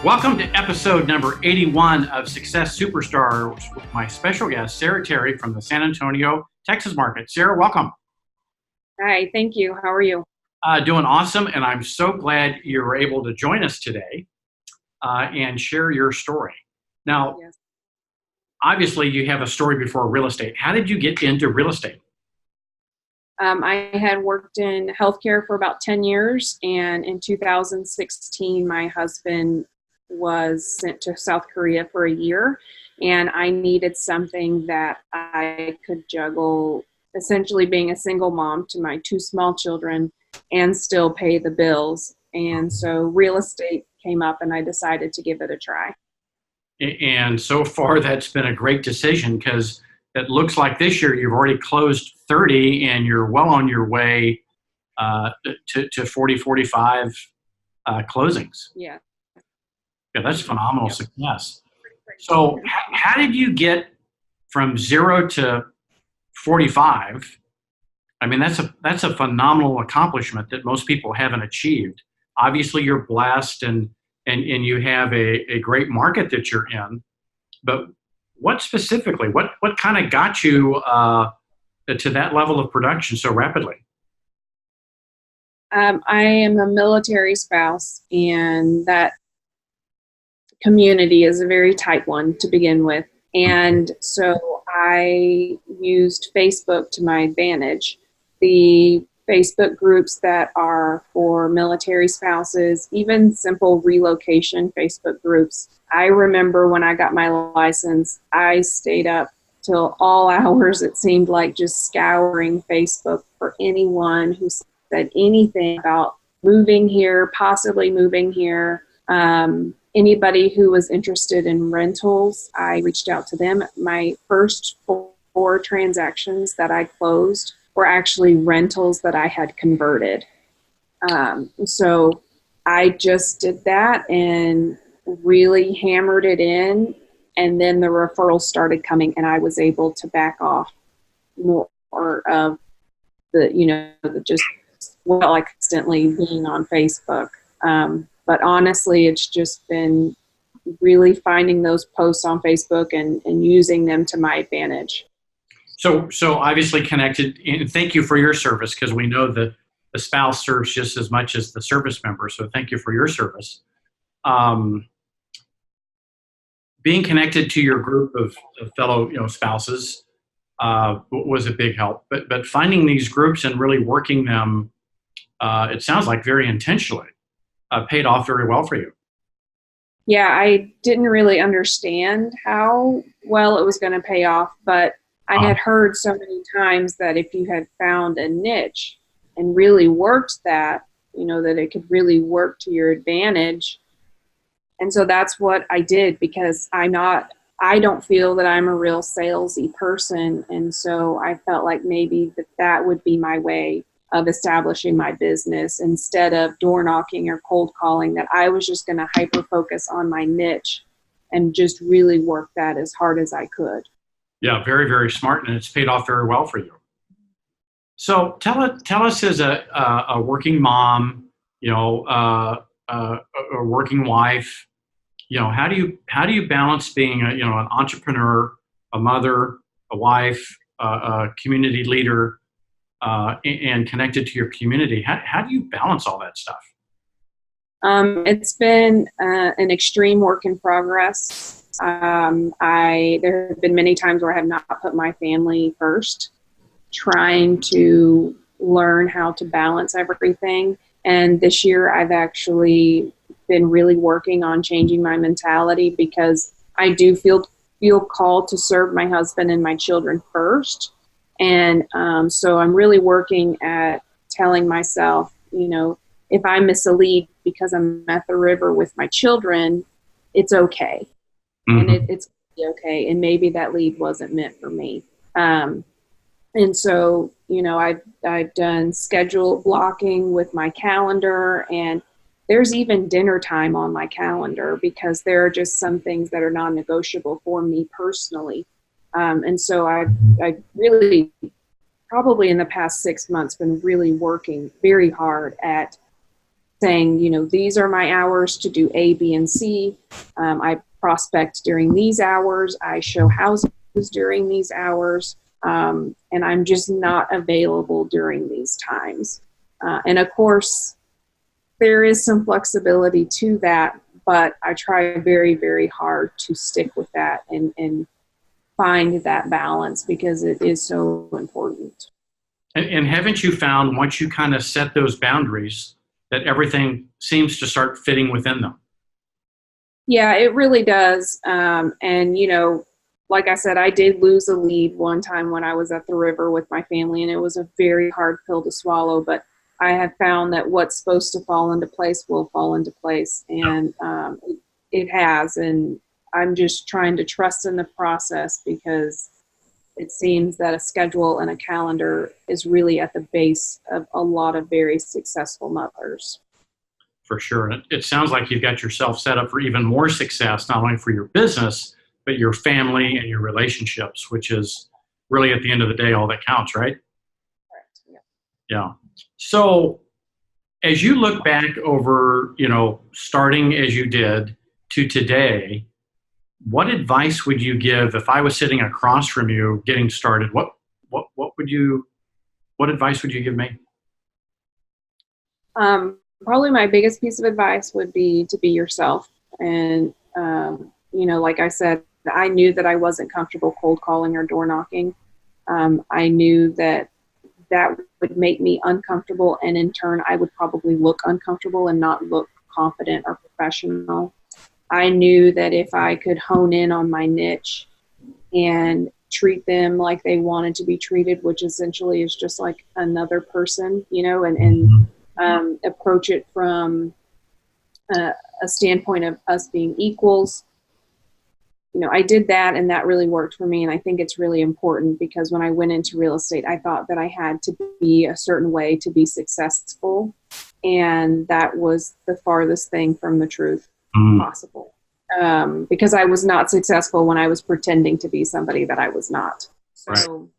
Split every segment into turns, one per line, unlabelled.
Welcome to episode number 81 of Success Superstars with my special guest, Sara Terry from the San Antonio, Texas market. Sara, welcome.
Hi, thank you. How are you?
Doing awesome, and I'm so glad you were able to join us today and share your story. Now,
Yes.
Obviously, you have a story before real estate. How did you get into real estate?
I had worked in healthcare for about 10 years, and in 2016, my husband was sent to South Korea for a year, and I needed something that I could juggle, essentially being a single mom to my two small children and still pay the bills. And so real estate came up, and I decided to give it a try.
And so far, that's been a great decision because it looks like this year you've already closed 30 and you're well on your way to 40, 45 closings.
Yeah.
Yeah, that's phenomenal success. So how did you get from 0 to 45? I mean, that's a phenomenal accomplishment that most people haven't achieved. Obviously, you're blessed and you have a great market that you're in. But what specifically, what kind of got you to that level of production so rapidly?
I am a military spouse, and that community is a very tight one to begin with. And so I used Facebook to my advantage. The Facebook groups that are for military spouses, even simple relocation Facebook groups. I remember when I got my license, I stayed up till all hours, it seemed like, just scouring Facebook for anyone who said anything about moving here, possibly moving here. Anybody who was interested in rentals, I reached out to them. My first four transactions that I closed were actually rentals that I had converted. So I just did that and really hammered it in. And then the referrals started coming, and I was able to back off more of just constantly being on Facebook. But honestly, it's just been really finding those posts on Facebook and using them to my advantage.
So obviously connected, and thank you for your service, because we know that the spouse serves just as much as the service member. So thank you for your service. Being connected to your group of fellow spouses was a big help. But finding these groups and really working them, it sounds like very intentionally, paid off very well for you.
Yeah, I didn't really understand how well it was going to pay off, but I had heard so many times that if you had found a niche and really worked that, that it could really work to your advantage. And so that's what I did, because I don't feel that I'm a real salesy person. And so I felt like maybe that would be my way of establishing my business instead of door knocking or cold calling, that I was just going to hyper focus on my niche and just really work that as hard as I could.
Yeah, very, very smart, and it's paid off very well for you. So tell us as a working mom, a working wife, how do you balance being an entrepreneur, a mother, a wife, a community leader, and connected to your community? How do you balance all that stuff?
It's been an extreme work in progress. There have been many times where I have not put my family first, trying to learn how to balance everything. And this year I've actually been really working on changing my mentality, because I do feel called to serve my husband and my children first. And so I'm really working at telling myself, if I miss a lead because I'm at the river with my children, it's okay. Mm-hmm. And it's okay. And maybe that lead wasn't meant for me. And so, I've done schedule blocking with my calendar, and there's even dinner time on my calendar, because there are just some things that are non-negotiable for me personally. And so I really, probably in the past 6 months, been really working very hard at saying, these are my hours to do A, B, and C. I prospect during these hours. I show houses during these hours. And I'm just not available during these times. And of course, there is some flexibility to that, but I try very, very hard to stick with that and find that balance because it is so important.
And haven't you found once you kind of set those boundaries that everything seems to start fitting within them?
Yeah, it really does. And, like I said, I did lose a lead one time when I was at the river with my family, and it was a very hard pill to swallow. But I have found that what's supposed to fall into place will fall into place, and it has. And I'm just trying to trust in the process because it seems that a schedule and a calendar is really at the base of a lot of very successful mothers.
For sure. It sounds like you've got yourself set up for even more success, not only for your business, but your family and your relationships, which is really at the end of the day all that counts, right?
Correct. Yeah.
Yeah. So as you look back over, starting as you did to today, what advice would you give if I was sitting across from you getting started? What advice would you give me?
Probably my biggest piece of advice would be to be yourself. And, like I said, I knew that I wasn't comfortable cold calling or door knocking. I knew that would make me uncomfortable, and in turn, I would probably look uncomfortable and not look confident or professional. I knew that if I could hone in on my niche and treat them like they wanted to be treated, which essentially is just like another person, and approach it from a standpoint of us being equals. I did that, and that really worked for me. And I think it's really important because when I went into real estate, I thought that I had to be a certain way to be successful. And that was the farthest thing from the truth possible. Because I was not successful when I was pretending to be somebody that I was not. So,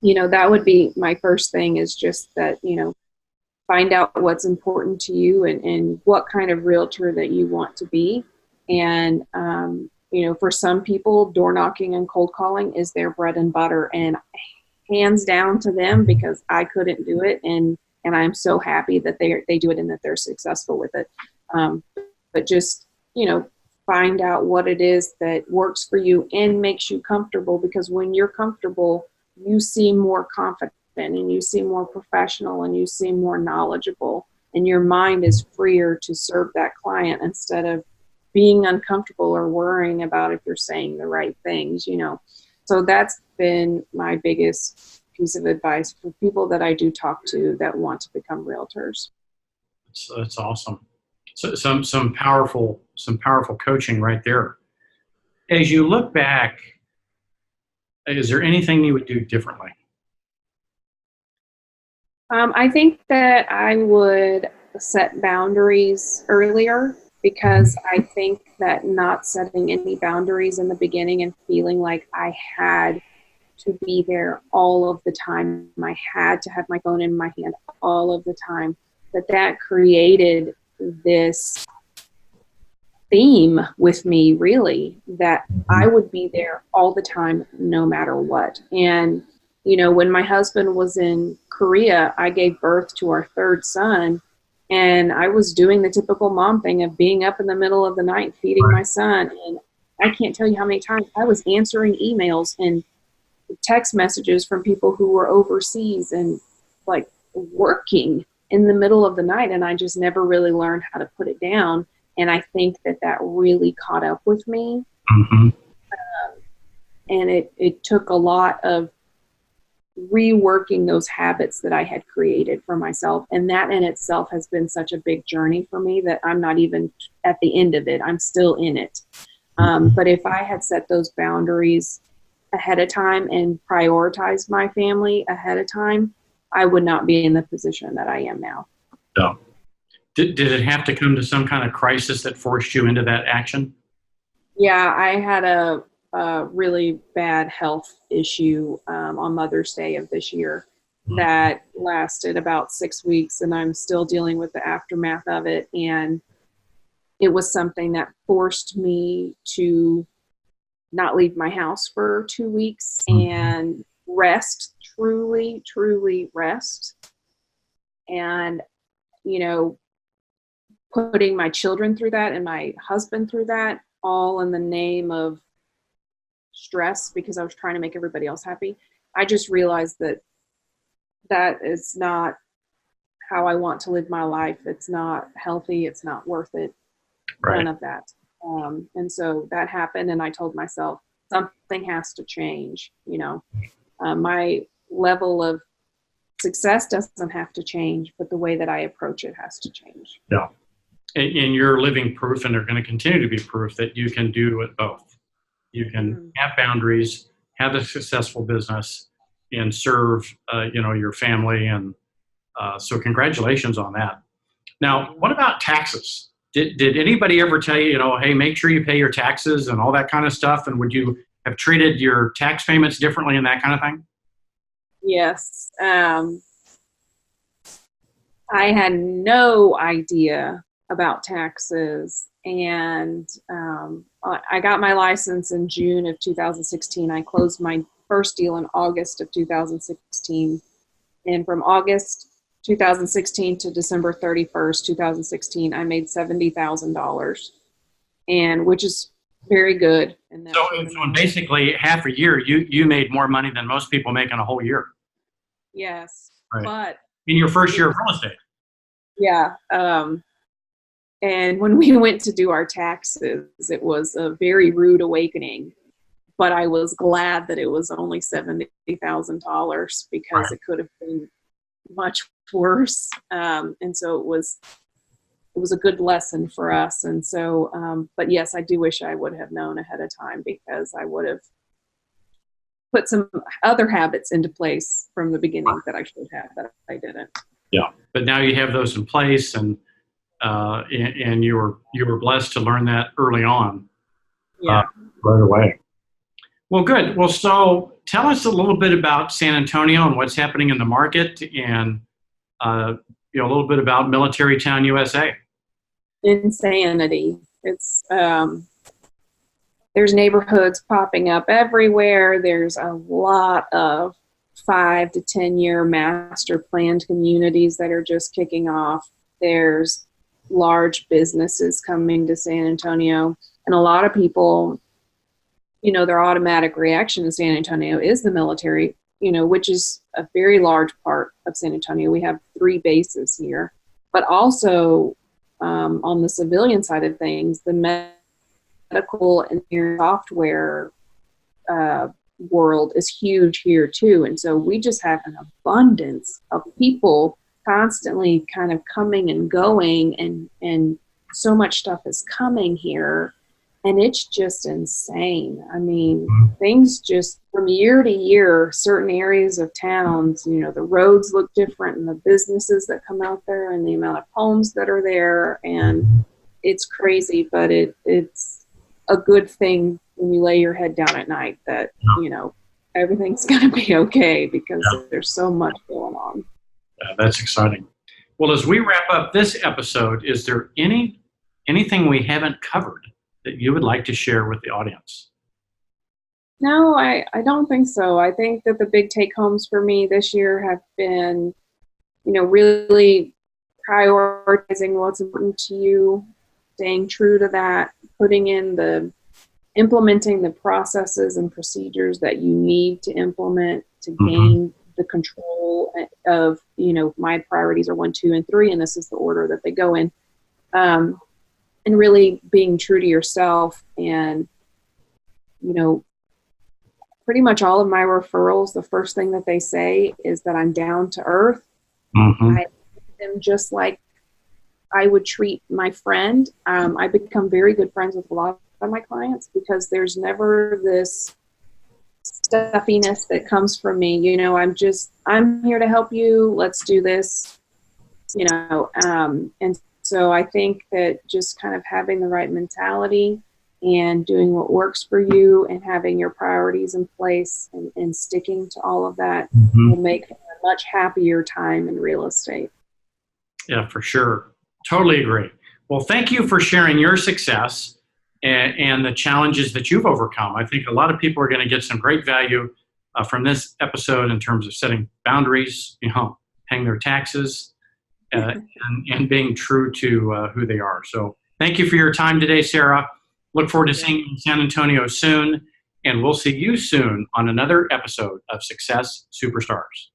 right. That would be my first thing, is just that, find out what's important to you and what kind of realtor that you want to be. And, for some people, door knocking and cold calling is their bread and butter, and hands down to them, because I couldn't do it. And I'm so happy that they do it and that they're successful with it. But just, find out what it is that works for you and makes you comfortable, because when you're comfortable, you seem more confident and you seem more professional and you seem more knowledgeable, and your mind is freer to serve that client instead of being uncomfortable or worrying about if you're saying the right things, So that's been my biggest piece of advice for people that I do talk to that want to become realtors.
That's awesome. So some powerful coaching right there. As you look back, is there anything you would do differently?
I think that I would set boundaries earlier, because I think that not setting any boundaries in the beginning and feeling like I had to be there all of the time, I had to have my phone in my hand all of the time, that created this theme with me, really, that I would be there all the time, no matter what. And, when my husband was in Korea, I gave birth to our third son, and I was doing the typical mom thing of being up in the middle of the night feeding my son. And I can't tell you how many times I was answering emails and text messages from people who were overseas and like working in the middle of the night. And I just never really learned how to put it down. And I think that really caught up with me.
Mm-hmm.
And it took a lot of reworking those habits that I had created for myself. And that in itself has been such a big journey for me that I'm not even at the end of it. I'm still in it. But if I had set those boundaries ahead of time and prioritized my family ahead of time, I would not be in the position that I am now.
So, did it have to come to some kind of crisis that forced you into that action?
Yeah, I had a really bad health issue on Mother's Day of this year. that lasted about 6 weeks, and I'm still dealing with the aftermath of it. And it was something that forced me to not leave my house for 2 weeks and rest, truly rest. And, you know, putting my children through that and my husband through that, all in the name of stress because I was trying to make everybody else happy. I just realized that that is not how I want to live my life. It's not healthy. It's not worth it.
Right.
None of that. And so that happened, and I told myself something has to change. You know, my level of success doesn't have to change, but the way that I approach it has to change.
Yeah. And you're living proof, and are going to continue to be proof that you can do it both. You can have boundaries, have a successful business, and serve, your family. And so congratulations on that. Now, what about taxes? Did anybody ever tell you, hey, make sure you pay your taxes and all that kind of stuff? And would you have treated your tax payments differently and that kind of thing?
Yes. I had no idea about taxes. And I got my license in June of 2016. I closed my first deal in August of 2016. And from August 2016 to December 31st, 2016, I made $70,000, and which is very good. And
so in basically half a year, you made more money than most people make in a whole year.
Yes,
right.
But
in your first year of real estate.
Yeah. And when we went to do our taxes, it was a very rude awakening. But I was glad that it was only $70,000 because it could have been much worse. And so it was a good lesson for us. And so, but yes, I do wish I would have known ahead of time, because I would have put some other habits into place from the beginning that I should have, that I didn't.
Yeah, but now you have those in place, and you were blessed to learn that early on.
Yeah.
Right away. Well, good. Well, so tell us a little bit about San Antonio and what's happening in the market, and a little bit about Military Town, USA.
Insanity. It's there's neighborhoods popping up everywhere. There's a lot of 5 to 10 year master planned communities that are just kicking off. There's large businesses coming to San Antonio, and a lot of people, their automatic reaction in San Antonio is the military, which is a very large part of San Antonio. We have 3 bases here, but also on the civilian side of things, the medical and software world is huge here too. And so we just have an abundance of people constantly kind of coming and going, and so much stuff is coming here, and it's just insane. I mean, things just from year to year, certain areas of towns, the roads look different, and the businesses that come out there, and the amount of homes that are there, and it's crazy, but it's a good thing when you lay your head down at night that, everything's going to be okay, because there's so much going on.
Yeah, that's exciting. Well, as we wrap up this episode, is there anything we haven't covered that you would like to share with the audience?
No, I don't think so. I think that the big take homes for me this year have been, really prioritizing what's important to you, staying true to that, implementing the processes and procedures that you need to implement to gain the control of, my priorities are 1, 2, and 3, and this is the order that they go in. And really being true to yourself. And, pretty much all of my referrals, the first thing that they say is that I'm down to earth. I treat them just like I would treat my friend. I become very good friends with a lot of my clients, because there's never this stuffiness that comes from me. I'm here to help you. Let's do this, and so I think that just kind of having the right mentality and doing what works for you, and having your priorities in place, and sticking to all of that will make for much happier time in real estate.
Yeah, for sure. Totally agree. Well, thank you for sharing your success and the challenges that you've overcome. I think a lot of people are going to get some great value from this episode in terms of setting boundaries, paying their taxes, and being true to who they are. So thank you for your time today, Sara. Look forward to seeing you in San Antonio soon, and we'll see you soon on another episode of Success Superstars.